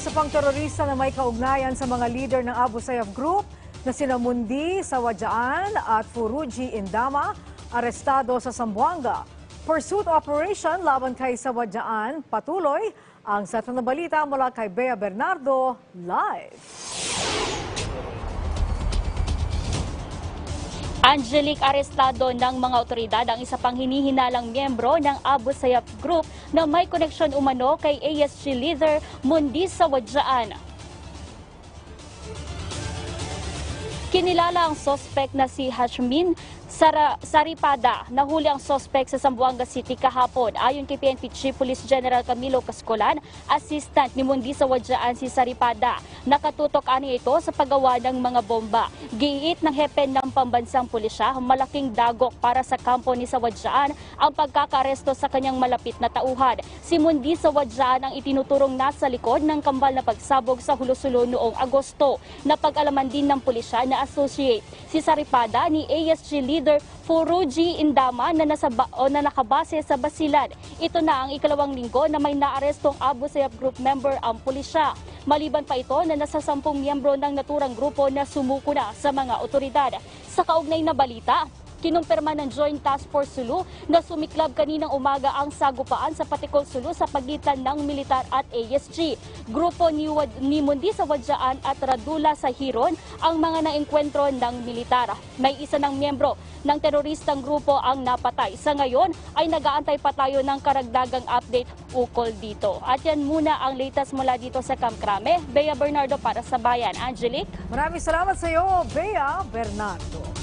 isa pang terorista na may kaugnayan sa mga leader ng Abu Sayyaf Group na sina Mundi Sawadjaan at Furuji Indama, arestado sa Zamboanga. Pursuit operation laban kay Sawadjaan patuloy. Ang sa na balita mula kay Bea Bernardo, live. Angelique, arestado ng mga otoridad ang isa pang hinihinalang miyembro ng Abu Sayyaf Group na may koneksyon umano kay ASG leader Mundi Sawadjaan. Kinilala ang sospek na si Hashmin Saripada. Nahuli ang sospek sa Zamboanga City kahapon. Ayon kay PNP Chief Police General Camilo Cascolan, assistant ni Mundi Sawadjaan si Saripada. Nakatutok ani ito sa paggawa ng mga bomba. Giit ng hepe ng pambansang pulisya, malaking dagok para sa kampo ni Sawadjaan ang pagkakaresto sa kanyang malapit na tauhan. Si Mundi Sawadjaan ang itinuturong nasa likod ng kambal na pagsabog sa Hulo-Sulo noong Agosto. Napag-alaman din ng pulisya na associate si Saripada ni ASG leader Furuji Indama na nakabase sa Basilan. Ito na ang ikalawang linggo na may naarestong Abu Sayyaf Group member ang pulisya. Maliban pa ito na nasa 10 miyembro ng naturang grupo na sumuko na sa mga otoridad. Sa kaugnay na balita, kinumpirma ng Joint Task Force Sulu na sumiklab kaninang umaga ang sagupaan sa Patikol Sulu sa pagitan ng militar at ASG. Grupo ni Mundi Sawadjaan at Radula sa Hiron ang mga naengkwentro ng militar. May isa ng miyembro ng teroristang grupo ang napatay. Sa ngayon ay nag-aantay pa tayo ng karagdagang update ukol dito. At yan muna ang latest mula dito sa Camp Crame. Bea Bernardo para sa Bayan. Angelique? Maraming salamat sa iyo, Bea Bernardo.